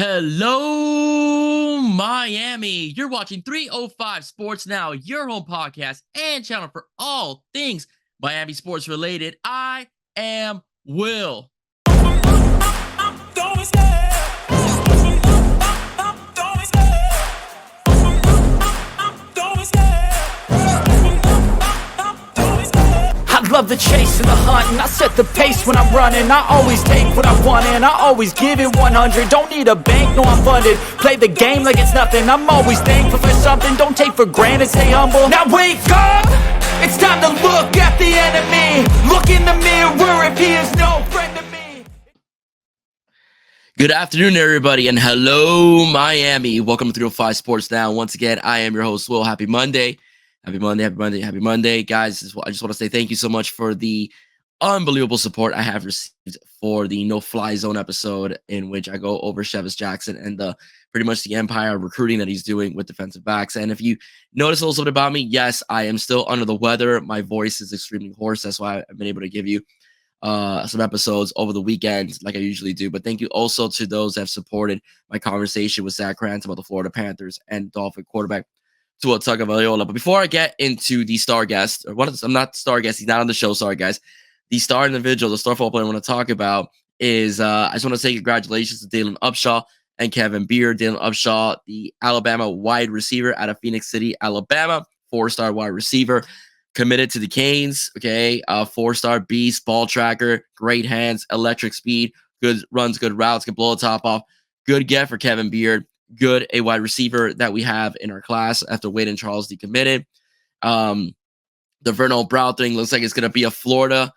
Hello, Miami. You're watching 305 Sports Now, your home podcast and channel for all things Miami sports related. I am Will. I love the chase and the hunt, and I set the pace when I'm running. I always take what I want and I always give it 100. Don't need a bank, no, I'm funded. Play the game like it's nothing. I'm always thankful for something. Don't take for granted, stay humble. Now wake up, it's time to look at the enemy. Look in the mirror if he is no friend to me. Good afternoon, everybody, and hello, Miami. Welcome to 305 Sports Now. Once again, I am your host, Will. Happy Monday. Happy Monday. Guys, I just want to say thank you so much for the unbelievable support I have received for the No Fly Zone episode, in which I go over Chevis Jackson and pretty much the empire recruiting that he's doing with defensive backs. And if you notice a little something about me, yes, I am still under the weather. My voice is extremely hoarse. That's why I've been able to give you some episodes over the weekend like I usually do. But thank you also to those that have supported my conversation with Zach Krantz about the Florida Panthers and Dolphin quarterback Tua Tagovailoa. But before I get into the star guest, I'm not star guest, he's not on the show, sorry guys. The star individual, the star football player I want to talk about is, I just want to say congratulations to Dalen Upshaw and Kevin Beard. Dalen Upshaw, the Alabama wide receiver out of Phoenix City, Alabama, 4-star wide receiver, committed to the Canes, okay, 4-star beast, ball tracker, great hands, electric speed, good runs, good routes, can blow the top off. Good get for Kevin Beard. Good, a wide receiver that we have in our class after Wade and Charles decommitted. The Vernal Brown thing looks like it's going to be a Florida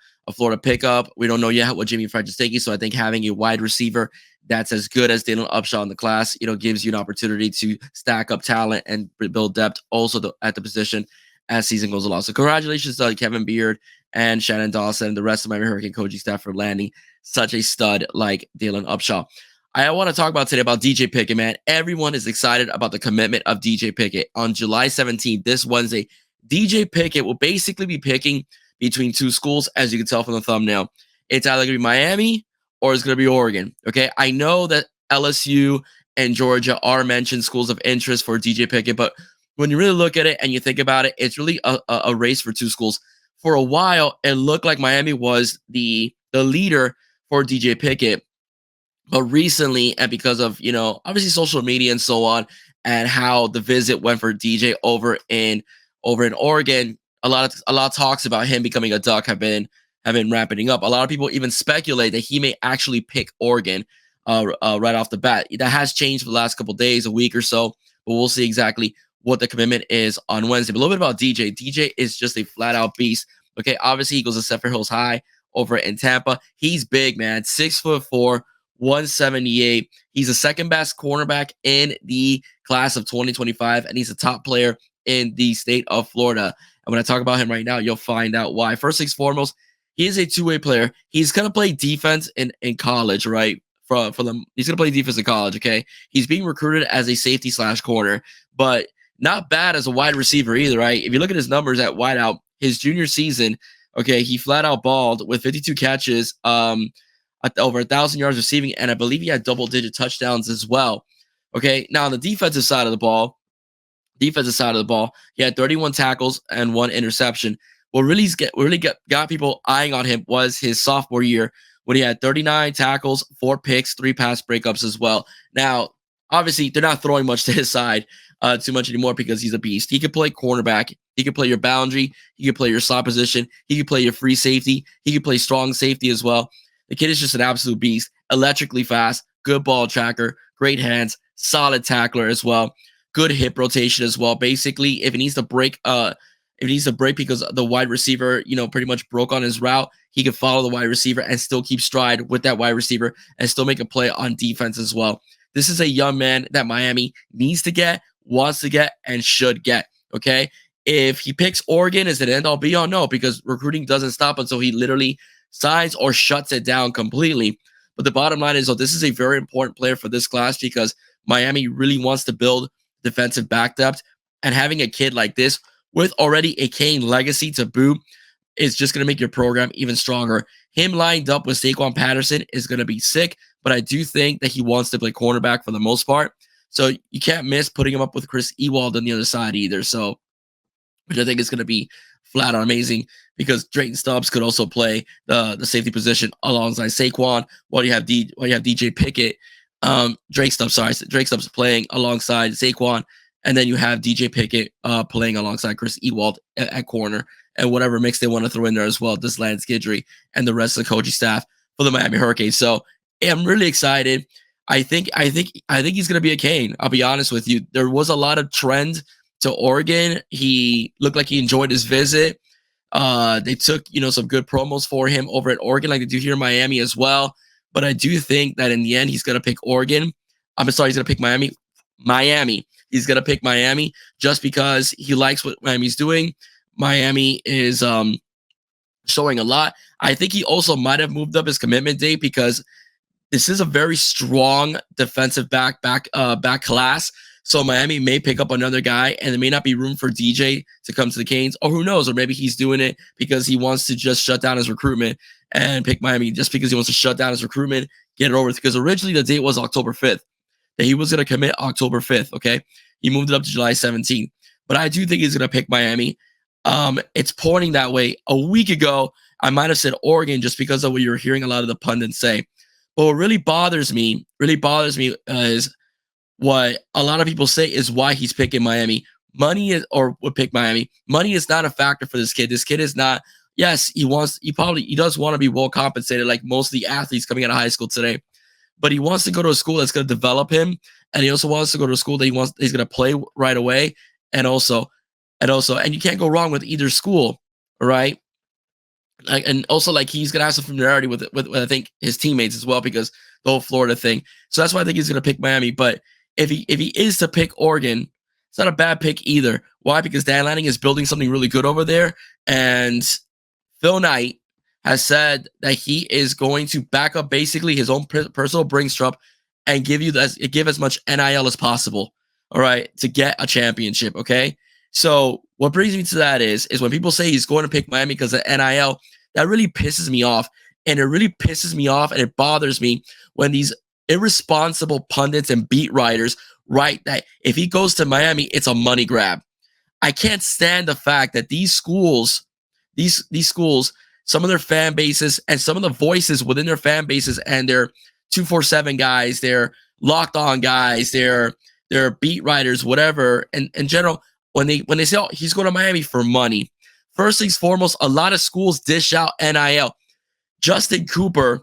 pickup. We don't know yet what Jimmy French is taking, so I think having a wide receiver that's as good as Dalen Upshaw in the class, gives you an opportunity to stack up talent and build depth also at the position as season goes along. So congratulations to Kevin Beard and Shannon Dawson and the rest of my Hurricane coaching staff for landing such a stud like Dalen Upshaw. I want to talk about today about DJ Pickett, man. Everyone is excited about the commitment of DJ Pickett. On July 17th, this Wednesday, DJ Pickett will basically be picking between two schools, as you can tell from the thumbnail. It's either going to be Miami or it's going to be Oregon, okay? I know that LSU and Georgia are mentioned schools of interest for DJ Pickett, but when you really look at it and you think about it, it's really a race for two schools. For a while, it looked like Miami was the leader for DJ Pickett. But recently, and because of, obviously social media and so on, and how the visit went for DJ over in Oregon, a lot of talks about him becoming a Duck have been ramping up. A lot of people even speculate that he may actually pick Oregon right off the bat. That has changed for the last couple of days, a week or so, but we'll see exactly what the commitment is on Wednesday. But a little bit about DJ. DJ is just a flat-out beast. Okay, obviously he goes to Zephyr Hills High over in Tampa. He's big, man, 6'4", 178. He's the second best cornerback in the class of 2025, and he's a top player in the state of Florida. And when I talk about him right now, you'll find out why. First things foremost, he is a two-way player. He's going to play defense in college, right? For them, he's going to play defense in college, okay? He's being recruited as a safety/corner, but not bad as a wide receiver either, right? If you look at his numbers at wideout, his junior season, okay, he flat out balled with 52 catches, over 1,000 yards receiving, and I believe he had double-digit touchdowns as well. Okay, now on the defensive side of the ball, he had 31 tackles and 1 interception. What really got people eyeing on him was his sophomore year when he had 39 tackles, 4 picks, 3 pass breakups as well. Now, obviously, they're not throwing much to his side too much anymore because he's a beast. He could play cornerback. He could play your boundary. He could play your slot position. He could play your free safety. He could play strong safety as well. The kid is just an absolute beast, electrically fast, good ball tracker, great hands, solid tackler as well, good hip rotation as well. Basically, if he needs to break because the wide receiver, pretty much broke on his route, he can follow the wide receiver and still keep stride with that wide receiver and still make a play on defense as well. This is a young man that Miami needs to get, wants to get, and should get, okay? If he picks Oregon, is it end all be all? No, because recruiting doesn't stop until he literally signs or shuts it down completely. But the bottom line is, this is a very important player for this class because Miami really wants to build defensive back depth, and having a kid like this with already a Kane legacy to boot is just going to make your program even stronger. Him lined up with Saquon Patterson is going to be sick, but I do think that he wants to play cornerback for the most part. So you can't miss putting him up with Chris Ewald on the other side either. So, which I think is going to be flat out amazing because Drayton Stubbs could also play the safety position alongside Saquon while you have DJ Pickett. Drake Stubbs playing alongside Saquon, and then you have DJ Pickett playing alongside Chris Ewald at corner, and whatever mix they want to throw in there as well. This Lance Guidry and the rest of the coaching staff for the Miami Hurricanes. So I'm really excited. I think he's going to be a Cane. I'll be honest with you. There was a lot of trend to Oregon. He looked like he enjoyed his visit. They took, some good promos for him over at Oregon, like they do here in Miami as well. But I do think that in the end, he's going to pick Oregon. He's going to pick Miami. He's going to pick Miami just because he likes what Miami's doing. Miami is showing a lot. I think he also might have moved up his commitment date because this is a very strong defensive back class. So Miami may pick up another guy, and there may not be room for DJ to come to the Canes, or who knows, or maybe he's doing it because he wants to just shut down his recruitment and pick Miami just because he wants to shut down his recruitment, get it over with. Because originally the date was October 5th, that he was going to commit October 5th, okay? He moved it up to July 17th. But I do think he's going to pick Miami. It's pointing that way. A week ago, I might have said Oregon just because of what you're hearing a lot of the pundits say. But what really bothers me is what a lot of people say is why he's picking Miami. Would pick Miami. Money is not a factor for this kid. This kid is not, yes, he does want to be well compensated like most of the athletes coming out of high school today. But he wants to go to a school that's going to develop him. And he also wants to go to a school that he's going to play right away. And you can't go wrong with either school, right? And also he's gonna have some familiarity with I think his teammates as well because the whole Florida thing. So that's why I think he's gonna pick Miami. But if he is to pick Oregon, it's not a bad pick either. Why? Because Dan Lanning is building something really good over there, and Phil Knight has said that he is going to back up basically his own personal Bringstrup and give as much NIL as possible. All right, to get a championship. Okay. So what brings me to that is when people say he's going to pick Miami because of NIL, that really pisses me off. And it really pisses me off and it bothers me when these irresponsible pundits and beat writers write that if he goes to Miami, it's a money grab. I can't stand the fact that these schools, some of their fan bases and some of the voices within their fan bases and their 247 guys, their locked on guys, their beat writers, whatever, and in general, when they say, oh, he's going to Miami for money. First things foremost, a lot of schools dish out NIL. Justin Cooper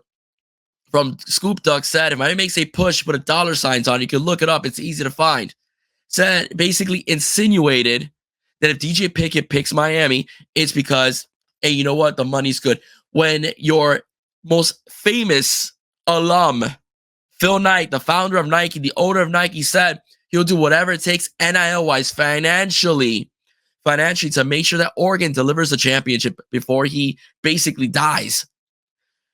from Scoop Duck said, if Miami makes a push, put $ signs on, you can look it up. It's easy to find. Said, basically insinuated that if DJ Pickett picks Miami, it's because, hey, you know what? The money's good. When your most famous alum, Phil Knight, the founder of Nike, the owner of Nike, said he'll do whatever it takes NIL-wise, financially to make sure that Oregon delivers a championship before he basically dies.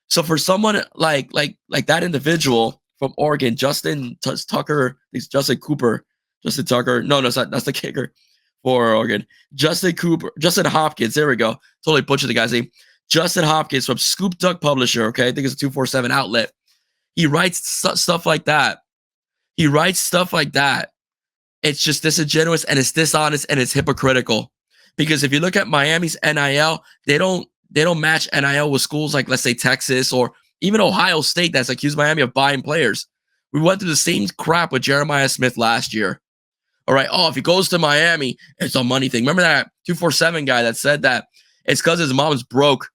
So for someone like that individual from Oregon, Justin Tucker, Justin Tucker, no, that's the kicker for Oregon. Justin Hopkins, there we go. Totally butchered the guy's name. Justin Hopkins from Scoop Duck Publisher, okay? I think it's a 247 outlet. He writes stuff like that. It's just disingenuous and it's dishonest and it's hypocritical. Because if you look at Miami's NIL, they don't match NIL with schools like, let's say, Texas or even Ohio State that's accused Miami of buying players. We went through the same crap with Jeremiah Smith last year. All right. Oh, if he goes to Miami, it's a money thing. Remember that 247 guy that said that it's because his mom's broke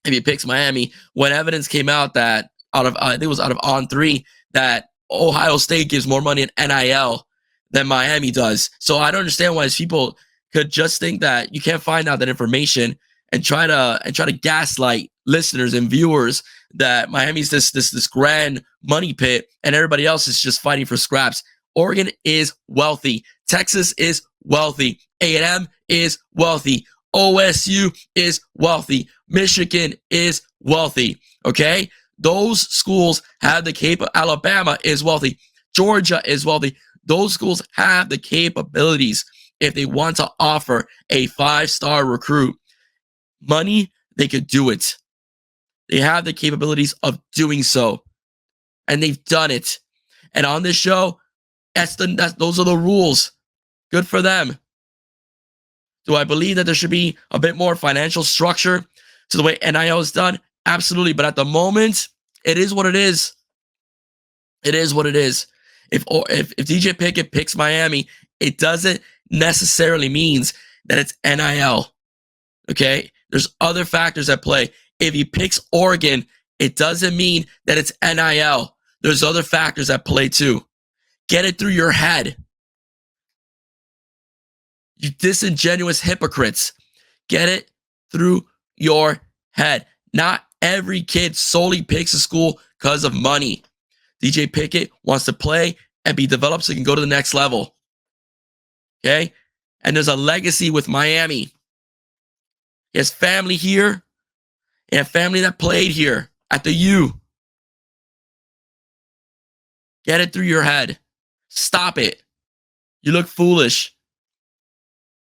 if he picks Miami, when evidence came out that I think it was out of On3 that Ohio State gives more money in NIL than Miami does. So I don't understand why these people could just think that you can't find out that information and try to gaslight listeners and viewers that Miami's this grand money pit and everybody else is just fighting for scraps. Oregon is wealthy. Texas is wealthy. A&M is wealthy. OSU is wealthy. Michigan is wealthy. Okay? Those schools have the Alabama is wealthy. Georgia is wealthy. Those schools have the capabilities if they want to offer a 5-star recruit money, they could do it. They have the capabilities of doing so. and they've done it. And on this show, those are the rules. Good for them. Do I believe that there should be a bit more financial structure to the way NIL is done? Absolutely. But at the moment, it is what it is. It is what it is. If DJ Pickett picks Miami, it doesn't necessarily means that it's NIL. Okay? There's other factors at play. If he picks Oregon, it doesn't mean that it's NIL. There's other factors at play too. Get it through your head. You disingenuous hypocrites. Get it through your head. Not every kid solely picks a school because of money. DJ Pickett wants to play and be developed so he can go to the next level. Okay? And there's a legacy with Miami. He has family here and family that played here at the U. Get it through your head. Stop it. You look foolish.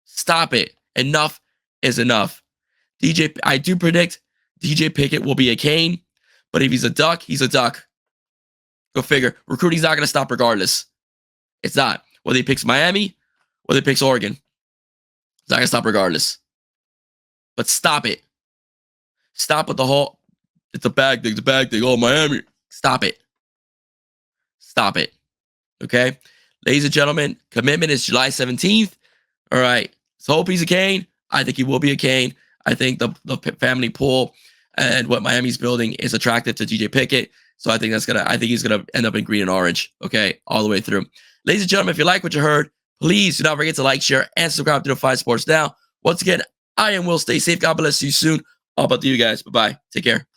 Stop it. Enough is enough. I do predict DJ Pickett will be a Cane, but if he's a Duck, he's a Duck. Go figure. Recruiting's not going to stop regardless. It's not. Whether he picks Miami, whether he picks Oregon, it's not going to stop regardless. But stop it. Stop with the whole, it's a bag thing, oh, Miami. Stop it. Stop it. Okay? Ladies and gentlemen, commitment is July 17th. All right. So hope he's a Cane. I think he will be a Cane. I think the family pool and what Miami's building is attractive to DJ Pickett. So I think he's gonna end up in green and orange. Okay, all the way through. Ladies and gentlemen, if you like what you heard, please do not forget to like, share, and subscribe to the 5 Sports Now. Once again, I am Will. Stay safe. God bless you soon. All about you guys. Bye-bye. Take care.